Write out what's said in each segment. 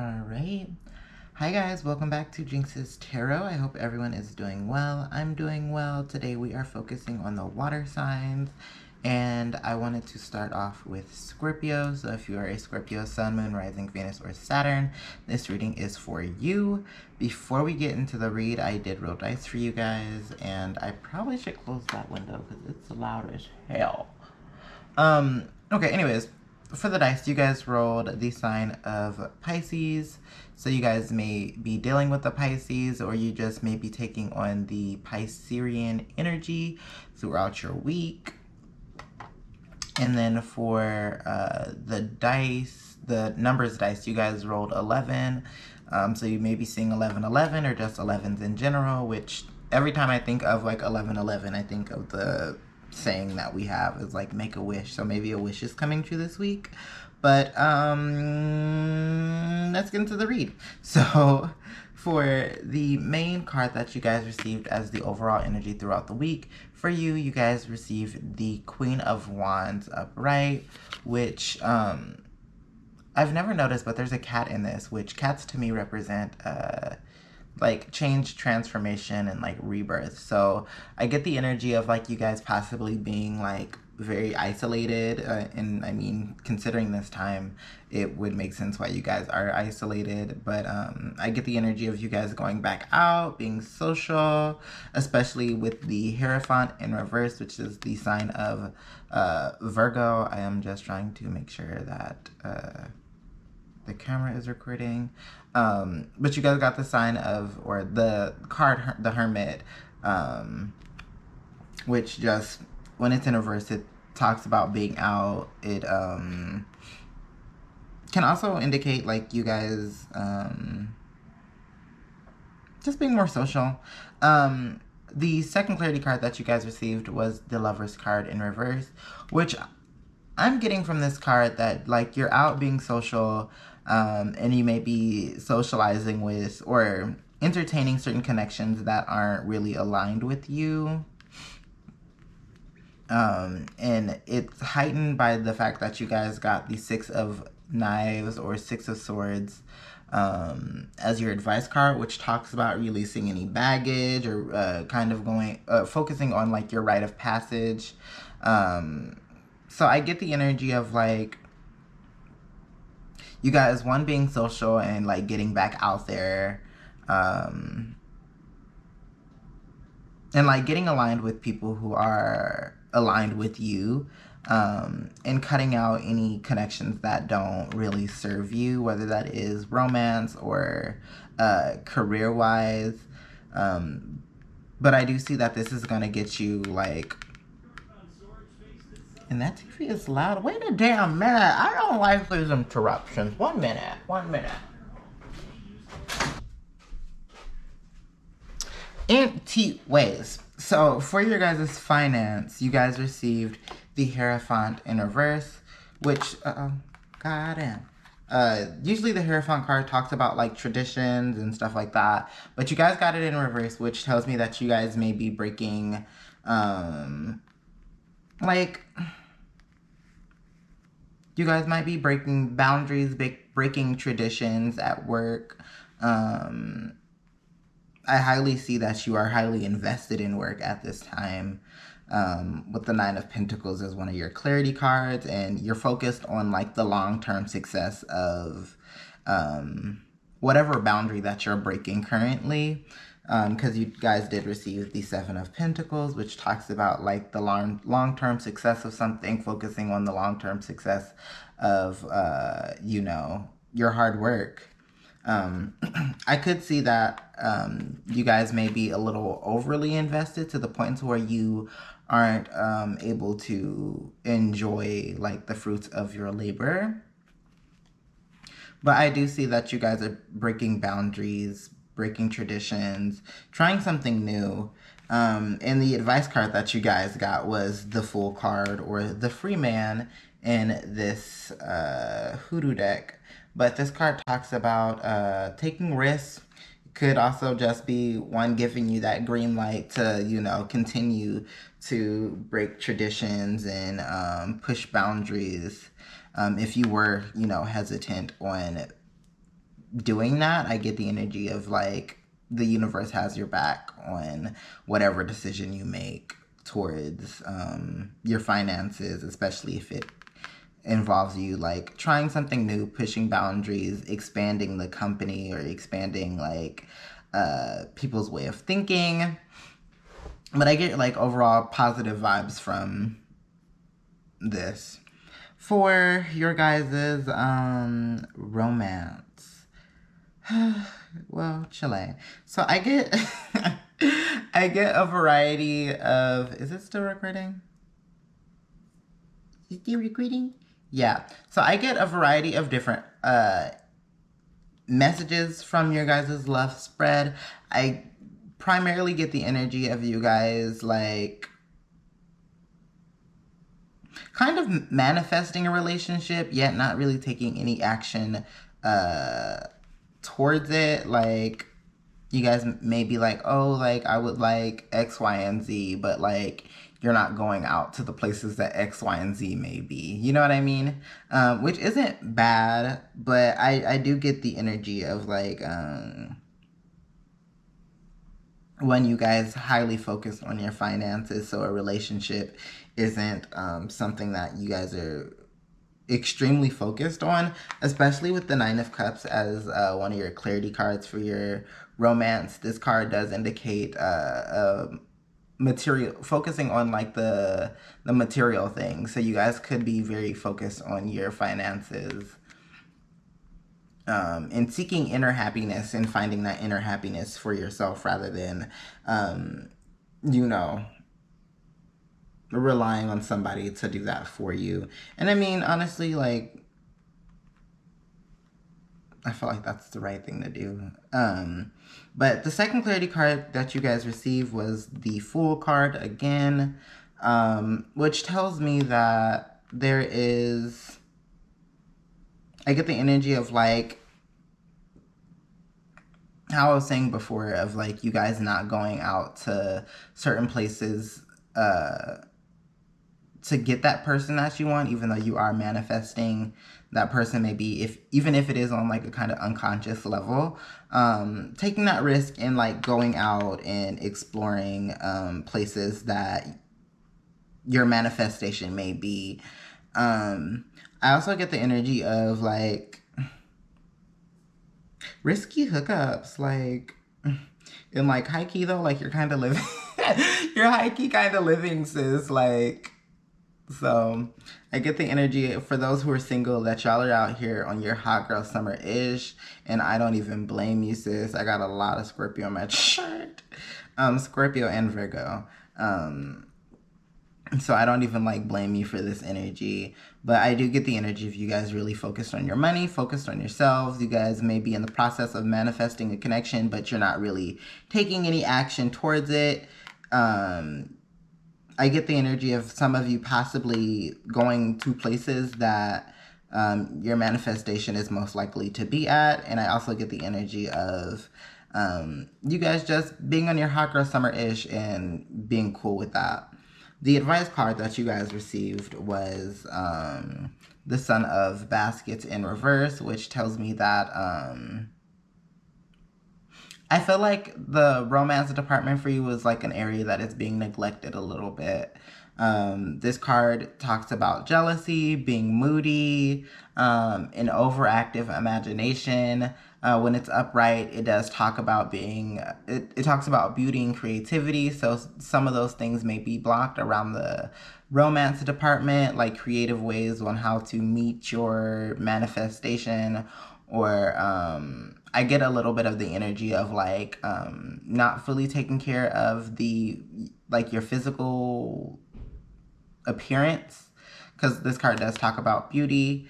Alright. Hi guys, welcome back to Jinx's Tarot. I hope everyone is doing well. I'm doing well. Today we are focusing on the water signs, and I wanted to start off with Scorpio. So if you are a Scorpio, Sun, Moon, Rising, Venus, or Saturn, this reading is for you. Before we get into the read, I did roll dice for you guys, and I probably should close that window because it's loud as hell. Okay, anyways, for the dice, you guys rolled the sign of Pisces. So you guys may be dealing with the Pisces, or you just may be taking on the Piscean energy throughout your week. And then for the dice, the numbers dice, you guys rolled 11. So you may be seeing 1111 or just 11s in general, which every time I think of like 1111, I think of the saying that we have is like make a wish. So maybe a wish is coming true this week. But let's get into the read. So for the main card that you guys received as the overall energy throughout the week, for you, you guys received the Queen of Wands upright, which I've never noticed, but there's a cat in this, which cats to me represent like change, transformation, and like rebirth. So I get the energy of like you guys possibly being like very isolated, and I mean, considering this time, it would make sense why you guys are isolated. But I get the energy of you guys going back out, being social, especially with the Hierophant in reverse, which is the sign of Virgo. I am just trying to make sure that the camera is recording. But you guys got the sign of, or the card, the Hermit, which just, when it's in reverse, it talks about being out. It can also indicate like you guys just being more social. The second clarity card that you guys received was the Lover's card in reverse, which I'm getting from this card that like you're out being social, and you may be socializing with or entertaining certain connections that aren't really aligned with you. And it's heightened by the fact that you guys got the Six of Knives or Six of Swords as your advice card, which talks about releasing any baggage or kind of focusing on like your rite of passage. So I get the energy of like you guys, one, being social and like getting back out there, and like getting aligned with people who are aligned with you, and cutting out any connections that don't really serve you, whether that is romance or career-wise. But I do see that this is going to get you like, and that TV is loud. Wait a damn minute. I don't like these interruptions. 1 minute. 1 minute. Empty ways. So for your guys' finance, you guys received the Hierophant in reverse, which, goddamn. Usually the Hierophant card talks about like traditions and stuff like that, but you guys got it in reverse, which tells me that you guys may be breaking, like, you guys might be breaking boundaries, breaking traditions at work. I highly see that you are highly invested in work at this time. With the Nine of Pentacles as one of your clarity cards, and you're focused on like the long-term success of whatever boundary that you're breaking currently. Because you guys did receive the Seven of Pentacles, which talks about like the long-term success of something, focusing on the long-term success of, you know, your hard work. I could see that you guys may be a little overly invested to the point to where you aren't able to enjoy like the fruits of your labor. But I do see that you guys are breaking boundaries, breaking traditions, trying something new. And the advice card that you guys got was the Fool card, or the Free Man, in this hoodoo deck. But this card talks about taking risks. Could also just be one giving you that green light to, you know, continue to break traditions and push boundaries, if you were, you know, hesitant on doing that. I get the energy of like the universe has your back on whatever decision you make towards your finances, especially if it involves you like trying something new, pushing boundaries, expanding the company, or expanding like people's way of thinking. But I get like overall positive vibes from this. For your guys's romance. Well, Chile. So I get I get a variety of, is it still recording? Is it still recording? Yeah. So I get a variety of different messages from your guys' love spread. I primarily get the energy of you guys like kind of manifesting a relationship, yet not really taking any action towards it. Like, you guys may be like, oh, like, I would like X, Y, and Z, but like, you're not going out to the places that X, Y, and Z may be. You know what I mean? Which isn't bad, but I do get the energy of like, when you guys highly focus on your finances, so a relationship isn't something that you guys are extremely focused on, especially with the Nine of Cups as one of your clarity cards for your romance. This card does indicate material, focusing on like the material things. So you guys could be very focused on your finances and seeking inner happiness and finding that inner happiness for yourself rather than, you know, relying on somebody to do that for you. And I mean, honestly, like, I feel like that's the right thing to do. But the second clarity card that you guys received was the Fool card again, which tells me that there is, I get the energy of like, how I was saying before, of like you guys not going out to certain places to get that person that you want, even though you are manifesting that person, maybe even if it is on like a kind of unconscious level, taking that risk and like going out and exploring places that your manifestation may be. I also get the energy of like risky hookups, like, and like high key though, like you're kind of living, you're high key kind of living, sis, like. So I get the energy for those who are single that y'all are out here on your hot girl summer-ish, and I don't even blame you, sis. I got a lot of Scorpio on my chart, Scorpio and Virgo. So I don't even like blame you for this energy, but I do get the energy of you guys really focused on your money, focused on yourselves. You guys may be in the process of manifesting a connection, but you're not really taking any action towards it. I get the energy of some of you possibly going to places that your manifestation is most likely to be at. And I also get the energy of you guys just being on your hot girl summer-ish and being cool with that. The advice card that you guys received was the Son of Baskets in reverse, which tells me that I feel like the romance department for you is like an area that is being neglected a little bit. This card talks about jealousy, being moody, an overactive imagination. When it's upright, it does talk about being, it talks about beauty and creativity. So some of those things may be blocked around the romance department, like creative ways on how to meet your manifestation, or I get a little bit of the energy of like not fully taking care of the like your physical appearance, because this card does talk about beauty.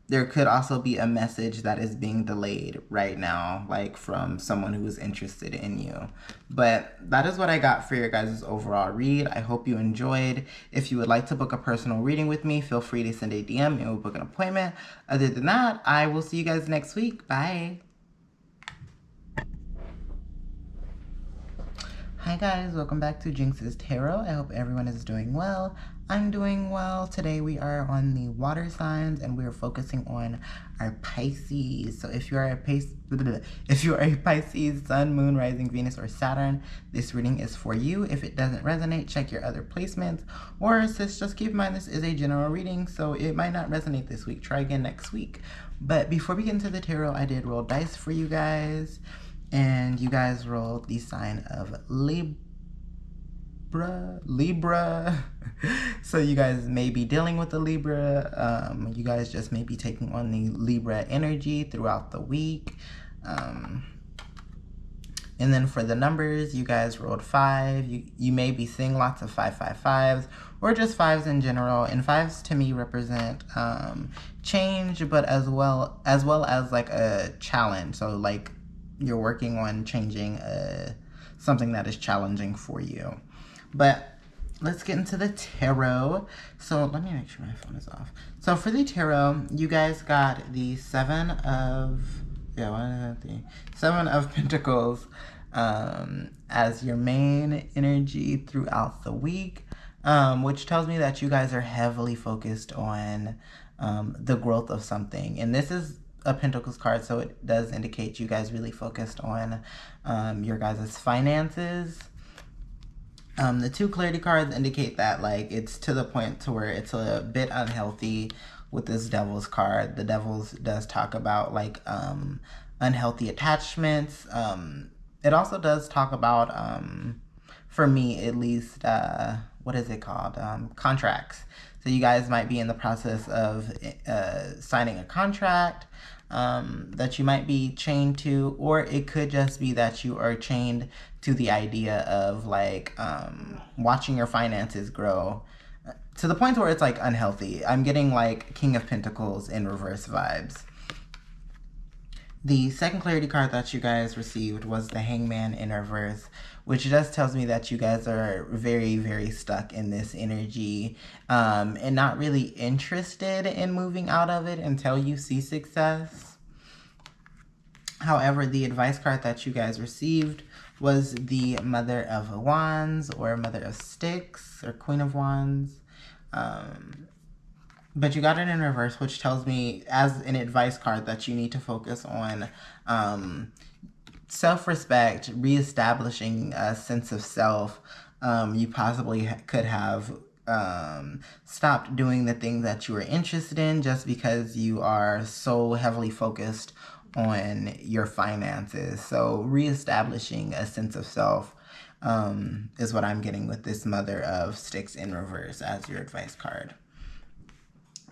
There could also be a message that is being delayed right now, like from someone who is interested in you. But that is what I got for your guys' overall read. I hope you enjoyed. If you would like to book a personal reading with me, feel free to send a DM and we'll book an appointment. Other than that, I will see you guys next week. Bye. Hi guys, welcome back to Jinx's Tarot. I hope everyone is doing well. I'm doing well. Today we are on the water signs and we're focusing on our Pisces. So if you are a Pisces, Sun, Moon, Rising, Venus, or Saturn, this reading is for you. If it doesn't resonate, check your other placements. Or sis, just keep in mind this is a general reading, so it might not resonate this week. Try again next week. But before we get into the tarot, I did roll dice for you guys. And you guys rolled the sign of Libra. So you guys may be dealing with the Libra. You guys just may be taking on the Libra energy throughout the week. And then for the numbers, you guys rolled 5. You may be seeing lots of 555s or just 5s in general. And 5s to me represent change, but as well as like a challenge. So like you're working on changing something that is challenging for you. But let's get into the tarot. So let me make sure my phone is off. So for the tarot, you guys got the Seven of Pentacles as your main energy throughout the week, which tells me that you guys are heavily focused on the growth of something. And this is a Pentacles card, so it does indicate you guys really focused on your guys' finances. The 2 clarity cards indicate that like it's to the point to where it's a bit unhealthy with this Devil's card. The Devil's does talk about like unhealthy attachments. It also does talk about for me at least what is it called, contracts. So you guys might be in the process of signing a contract that you might be chained to, or it could just be that you are chained to the idea of like watching your finances grow to the point where it's like unhealthy. I'm getting like King of Pentacles in reverse vibes. The second clarity card that you guys received was the Hangman in reverse, which just tells me that you guys are very, very stuck in this energy and not really interested in moving out of it until you see success. However, the advice card that you guys received was the Mother of Wands, or Mother of Sticks, or Queen of Wands. But you got it in reverse, which tells me as an advice card that you need to focus on self-respect, reestablishing a sense of self. You possibly could have stopped doing the thing that you were interested in just because you are so heavily focused on your finances. So reestablishing a sense of self is what I'm getting with this Mother of Sticks in reverse as your advice card.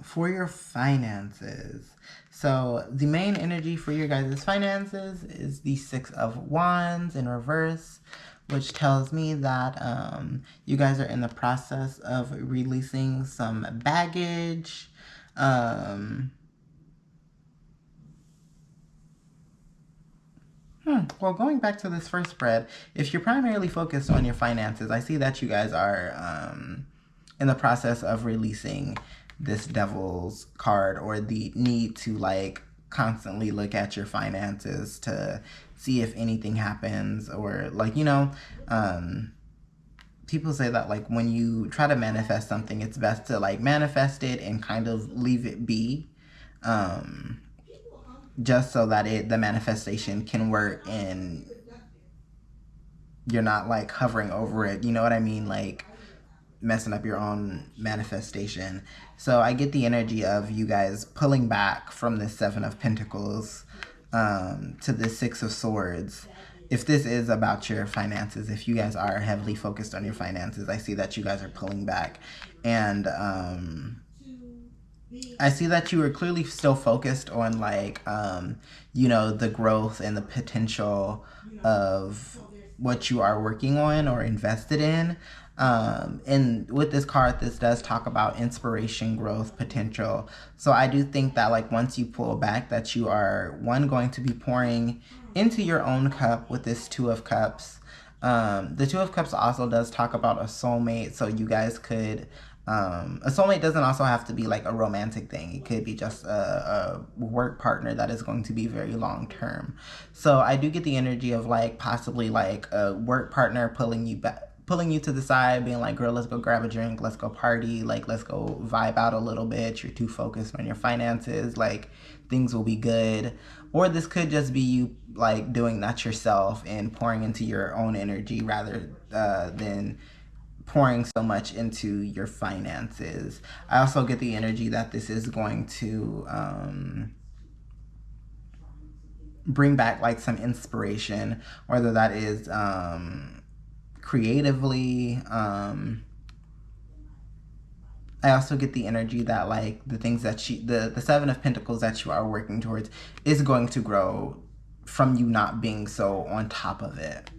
For your finances, so the main energy for your guys' finances is the 6 of Wands in reverse, which tells me that you guys are in the process of releasing some baggage. Well, going back to this first spread, if you're primarily focused on your finances, I see that you guys are in the process of releasing this Devil's card, or the need to like constantly look at your finances to see if anything happens, or like, you know, people say that like when you try to manifest something, it's best to like manifest it and kind of leave it be, just so that the manifestation can work and you're not like hovering over it, you know what I mean, like messing up your own manifestation. So I get the energy of you guys pulling back from the 7 of Pentacles to the 6 of Swords. If this is about your finances, if you guys are heavily focused on your finances, I see that you guys are pulling back. And I see that you are clearly still focused on like, you know, the growth and the potential of what you are working on or invested in. And with this card, this does talk about inspiration, growth, potential. So I do think that like once you pull back, that you are going to be pouring into your own cup with this 2 of Cups. The 2 of Cups also does talk about a soulmate. So you guys could A soulmate doesn't also have to be like a romantic thing. It could be just a work partner that is going to be very long term. So I do get the energy of like possibly like a work partner pulling you back, pulling you to the side, being like, girl, let's go grab a drink, let's go party, like let's go vibe out a little bit. You're too focused on your finances, like things will be good. Or this could just be you like doing that yourself and pouring into your own energy rather than pouring so much into your finances. I also get the energy that this is going to bring back like some inspiration, whether that is creatively. I also get the energy that like the things that the Seven of Pentacles that you are working towards is going to grow from you not being so on top of it.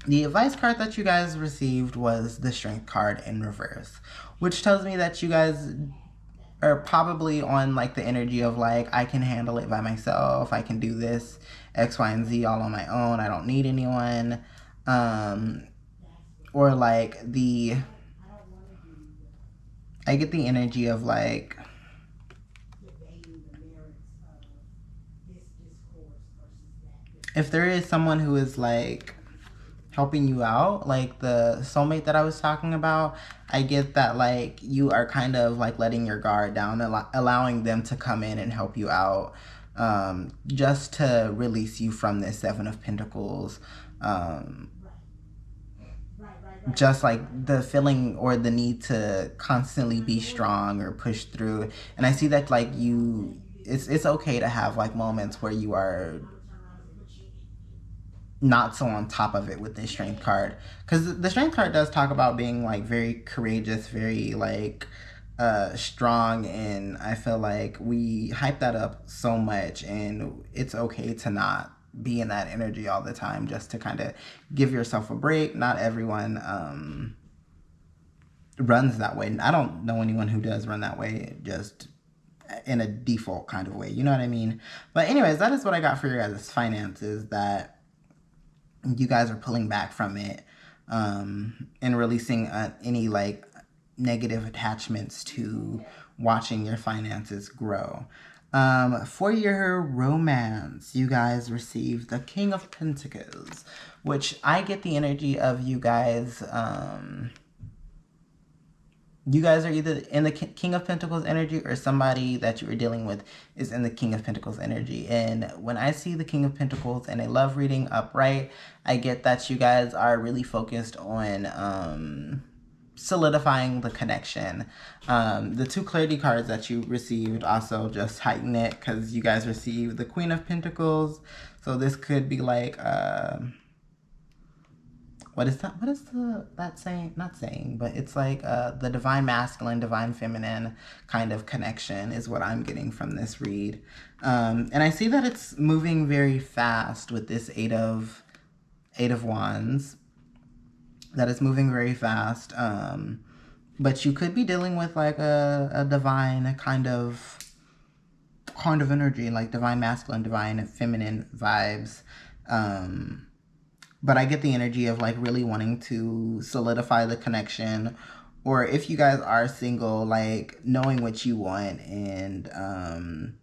The advice card that you guys received was the Strength card in reverse, which tells me that you guys are probably on like the energy of like, I can handle it by myself. I can do this X, Y, and Z all on my own. I don't need anyone. Or like I get the energy of like, if there is someone who is like helping you out, like the soulmate that I was talking about, I get that like you are kind of like letting your guard down, allowing them to come in and help you out, just to release you from this Seven of Pentacles. Just like the feeling or the need to constantly be strong or push through. And I see that like it's okay to have like moments where you are not so on top of it with this Strength card, because the Strength card does talk about being like very courageous, very like strong, and I feel like we hype that up so much, and it's okay to not be in that energy all the time, just to kind of give yourself a break. Not everyone runs that way. I don't know anyone who does run that way, just in a default kind of way, you know what I mean? But anyways, that is what I got for your guys' finances, that you guys are pulling back from it, and releasing any like negative attachments to watching your finances grow. For your romance, you guys received the King of Pentacles, which I get the energy of you guys. You guys are either in the King of Pentacles energy, or somebody that you are dealing with is in the King of Pentacles energy. And when I see the King of Pentacles in a love reading upright, I get that you guys are really focused on solidifying the connection. The two clarity cards that you received also just heighten it, because you guys received the Queen of Pentacles. So this could be like what is that? What is that saying? Not saying, but it's like the divine masculine, divine feminine kind of connection is what I'm getting from this read. And I see that it's moving very fast with this Eight of Wands. That is moving very fast. But you could be dealing with like a divine kind of energy, like divine masculine, divine feminine vibes. But I get the energy of like really wanting to solidify the connection, or if you guys are single, like knowing what you want and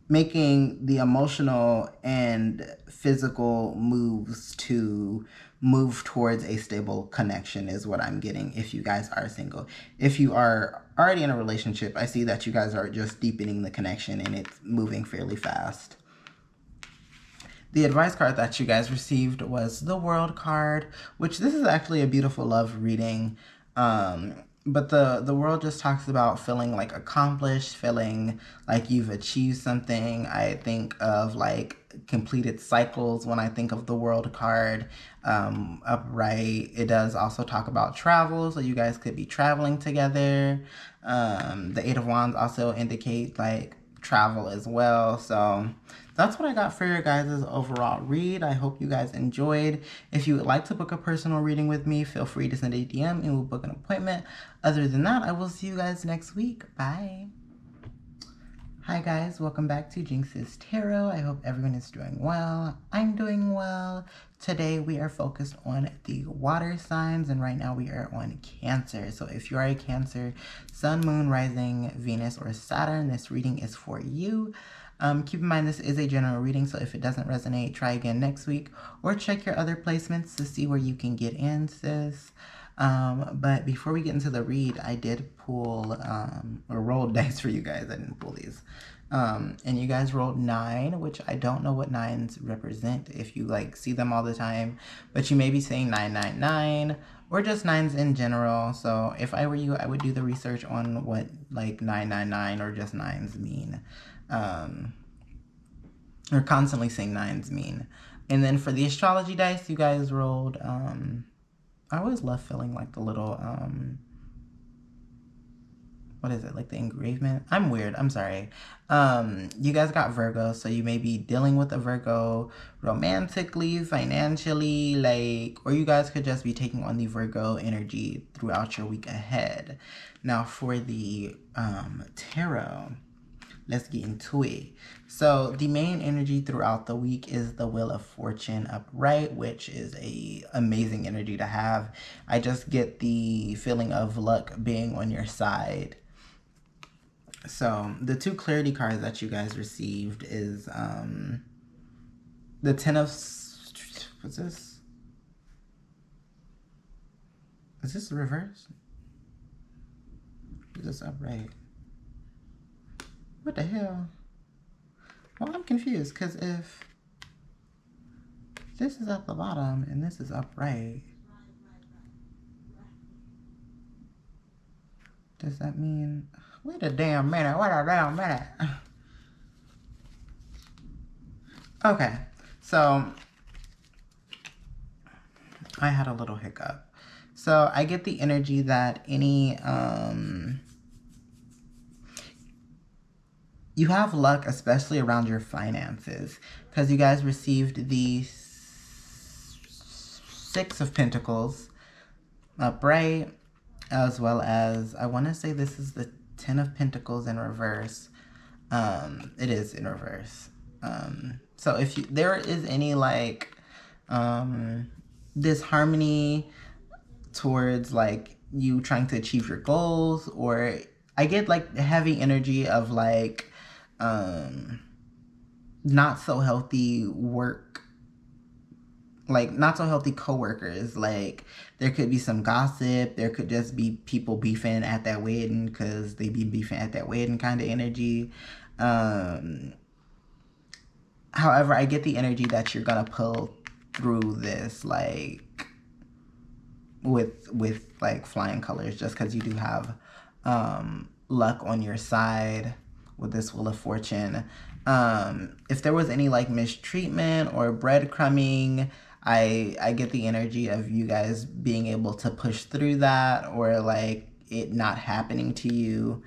making the emotional and physical moves to move towards a stable connection is what I'm getting if you guys are single. If you are already in a relationship, I see that you guys are just deepening the connection and it's moving fairly fast. The advice card that you guys received was the World card, which this is actually a beautiful love reading. But the World just talks about feeling like accomplished, feeling like you've achieved something. I think of like completed cycles when I think of the World card upright. It does also talk about travel, so you guys could be traveling together. The Eight of Wands also indicate like travel as well. So that's what I got for your guys' overall read. I hope you guys enjoyed. If you would like to book a personal reading with me, feel free to send a DM and we'll book an appointment. Other than that, I will see you guys next week. Bye. Hi guys, welcome back to Jinx's Tarot. I hope everyone is doing well. I'm doing well. Today we are focused on the water signs, and right now we are on Cancer. So if you are a Cancer, Sun, Moon, Rising, Venus, or Saturn, this reading is for you. Keep in mind this is a general reading, so if it doesn't resonate, try again next week or check your other placements to see where you can get in, sis. But before we get into the read, I did pull or rolled dice for you guys. I didn't pull these. And you guys rolled 9, which I don't know what 9s represent if you like see them all the time, but you may be saying 999 or just 9s in general. So if I were you, I would do the research on what like 999 or just 9s mean. Or constantly saying 9s mean. And then for the astrology dice, you guys rolled I always love feeling like the little, what is it, like the engravement? I'm weird, I'm sorry. You guys got Virgo, so you may be dealing with a Virgo romantically, financially, like, or you guys could just be taking on the Virgo energy throughout your week ahead. Now for the tarot, let's get into it. So the main energy throughout the week is the Wheel of Fortune upright, which is a amazing energy to have. I just get the feeling of luck being on your side. So the 2 clarity cards that you guys received is the 10 of, what's this? Is this the reverse? Is this upright? What the hell? Well, I'm confused because if this is at the bottom and this is upright, does that mean... Wait a damn minute. Okay, so I had a little hiccup. So I get the energy that any... you have luck, especially around your finances, because you guys received the 6 of Pentacles upright, as well as, I want to say this is the 10 of Pentacles in reverse. It is in reverse. So if there is any like disharmony towards like you trying to achieve your goals, or I get like heavy energy of like not so healthy work, like not so healthy coworkers. Like there could be some gossip, there could just be people beefing at that wedding because they be beefing at that wedding kind of energy. However, I get the energy that you're gonna pull through this like with like flying colors, just because you do have luck on your side with this Wheel of Fortune. If there was any like mistreatment or breadcrumbing, I get the energy of you guys being able to push through that, or like it not happening to you.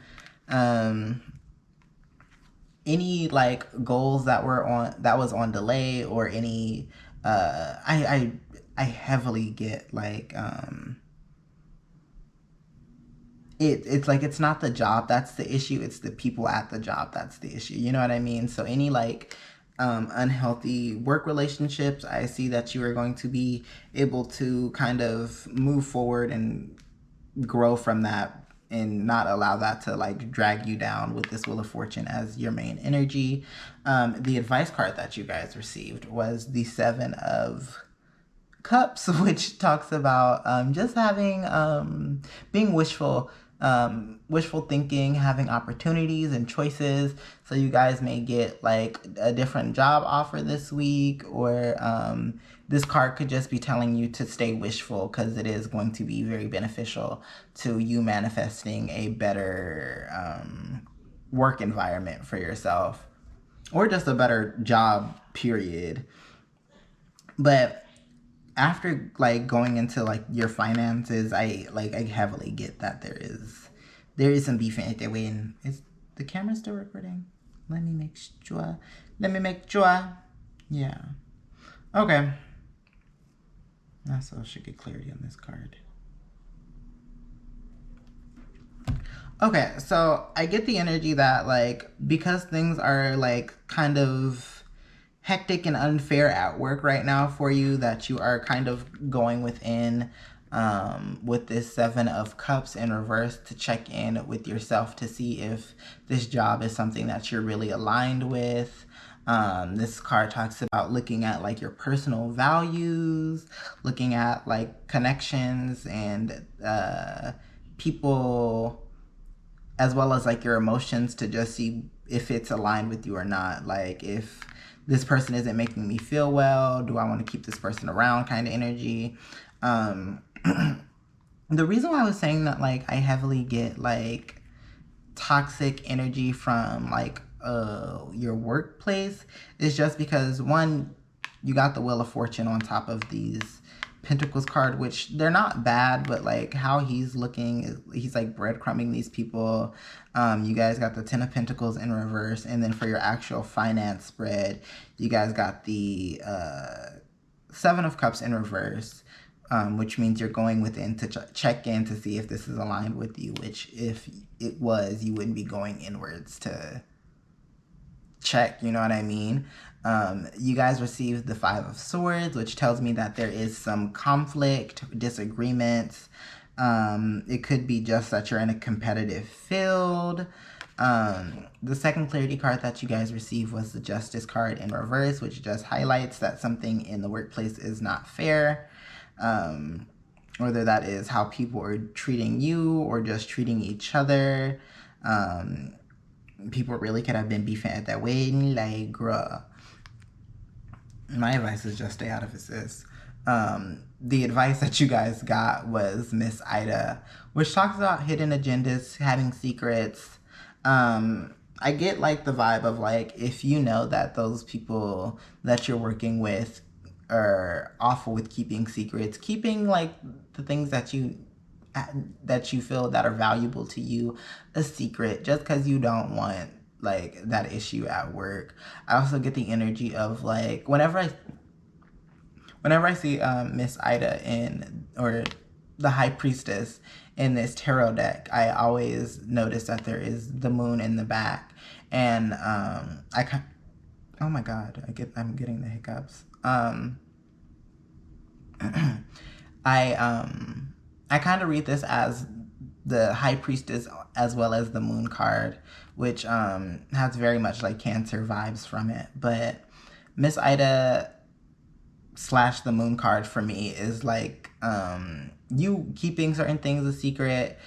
Any like goals that was on delay, or any I heavily get like it's like it's not the job that's the issue, it's the people at the job that's the issue. You know what I mean? So any like unhealthy work relationships, I see that you are going to be able to kind of move forward and grow from that, and not allow that to like drag you down with this Wheel of Fortune as your main energy. The advice card that you guys received was the 7 of Cups, which talks about just having being wishful thinking, having opportunities and choices. So you guys may get like a different job offer this week, or this card could just be telling you to stay wishful, because it is going to be very beneficial to you manifesting a better work environment for yourself, or just a better job, period. But after like going into like your finances, I heavily get that there is some beef in it. And is the camera still recording? Let me make sure. Yeah. Okay. I also should get clarity on this card. Okay, so I get the energy that, like, because things are, like, kind of hectic and unfair at work right now for you, that you are kind of going within with this Seven of Cups in reverse to check in with yourself to see if this job is something that you're really aligned with. This card talks about looking at like your personal values, looking at like connections and people, as well as like your emotions, to just see if it's aligned with you or not. Like, if this person isn't making me feel well, do I want to keep this person around, kind of energy. The reason why I was saying that, like, I heavily get like toxic energy from like your workplace is just because, one, you got the Wheel of Fortune on top of these Pentacles card, which they're not bad, but like how he's looking, he's like breadcrumbing these people. You guys got the Ten of Pentacles in reverse, and then for your actual finance spread, you guys got the Seven of Cups in reverse, which means you're going within to check in to see if this is aligned with you, which if it was, you wouldn't be going inwards to check, you know what I mean? You guys received the Five of Swords, which tells me that there is some conflict, disagreements. It could be just that you're in a competitive field. The second clarity card that you guys received was the Justice card in reverse, which just highlights that something in the workplace is not fair. Whether that is how people are treating you or just treating each other. People really could have been beefing at that wedding, like, bruh. My advice is just stay out of it, sis. The advice that you guys got was Miss Ida, which talks about hidden agendas, having secrets. I get like the vibe of like, if you know that those people that you're working with are awful with keeping secrets, keeping like the things that you feel that are valuable to you a secret, just because you don't want like that issue at work. I also get the energy of like, whenever I see Miss Ida in, or the High Priestess in this tarot deck, I always notice that there is the moon in the back, and oh my god, I'm getting the hiccups. I kind of read this as the High Priestess as well as the Moon card, which has very much like Cancer vibes from it. But Miss Ida / the Moon card for me is like you keeping certain things a secret.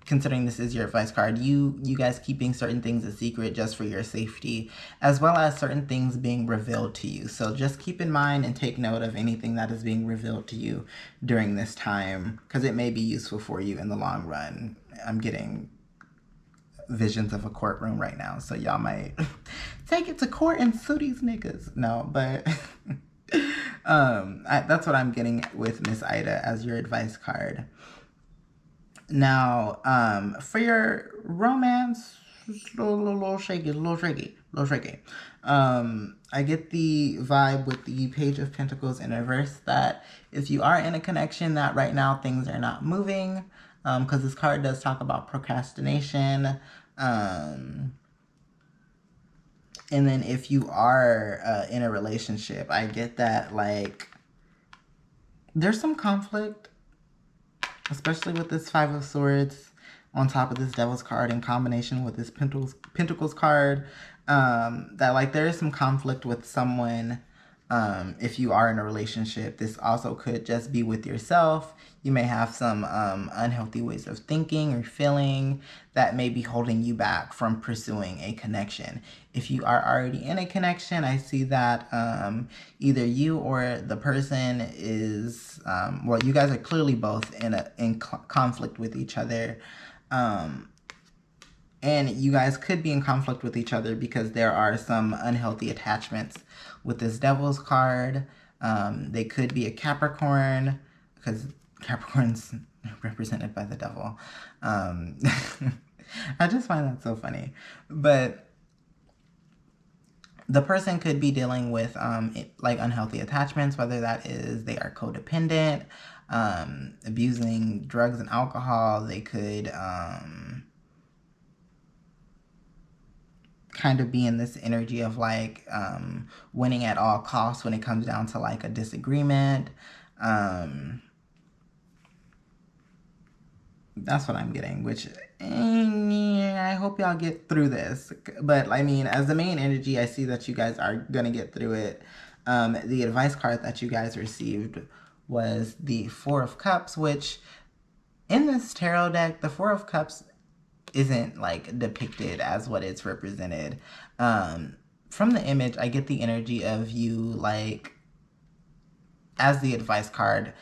Considering this is your advice card, you guys keeping certain things a secret just for your safety, as well as certain things being revealed to you. So just keep in mind and take note of anything that is being revealed to you during this time, because it may be useful for you in the long run. I'm getting visions of a courtroom right now, so y'all might take it to court and sue these niggas. No, but that's what I'm getting with Miss Ida as your advice card. Now, for your romance, a little shaky. I get the vibe with the Page of Pentacles in reverse that if you are in a connection that right now things are not moving, because this card does talk about procrastination. And then if you are in a relationship, I get that like there's some conflict, especially with this Five of Swords on top of this Devil's card in combination with this Pentacles card, that like there is some conflict with someone. If you are in a relationship, this also could just be with yourself. You may have some unhealthy ways of thinking or feeling that may be holding you back from pursuing a connection. If you are already in a connection, I see that either you or the person is, well, you guys are clearly both in conflict with each other. And you guys could be in conflict with each other because there are some unhealthy attachments with this Devil's card. They could be a Capricorn, because Capricorn's represented by the devil. I just find that so funny. But the person could be dealing with like unhealthy attachments, whether that is they are codependent, abusing drugs and alcohol. They could kind of be in this energy of like winning at all costs when it comes down to like a disagreement. That's what I'm getting, which I hope y'all get through this. But I mean, as the main energy, I see that you guys are going to get through it. The advice card that you guys received was the Four of Cups, which in this tarot deck, the Four of Cups isn't like depicted as what it's represented. From the image, I get the energy of you like, as the advice card,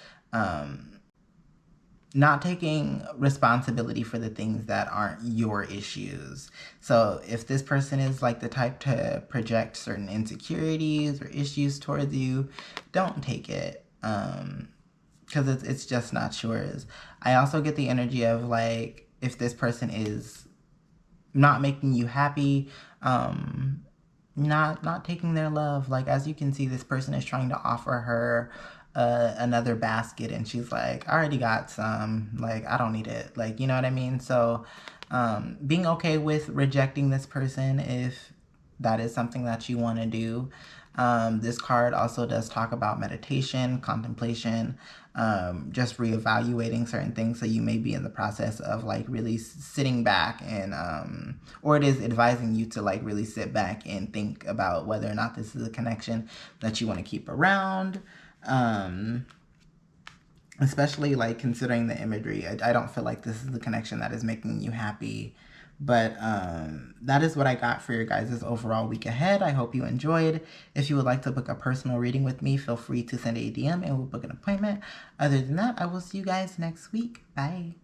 not taking responsibility for the things that aren't your issues. So if this person is like the type to project certain insecurities or issues towards you, don't take it, because it's just not yours. I also get the energy of like, if this person is not making you happy, not taking their love. Like, as you can see, this person is trying to offer her another basket, and she's like, I already got some, like, I don't need it, like, you know what I mean? So being okay with rejecting this person if that is something that you want to do. This card also does talk about meditation, contemplation, just reevaluating certain things. So you may be in the process of like really sitting back and, or it is advising you to like really sit back and think about whether or not this is a connection that you want to keep around. Especially like considering the imagery, I don't feel like this is the connection that is making you happy. But that is what I got for your guys' overall week ahead. I hope you enjoyed. If you would like to book a personal reading with me, feel free to send a DM and we'll book an appointment. Other than that, I will see you guys next week. Bye.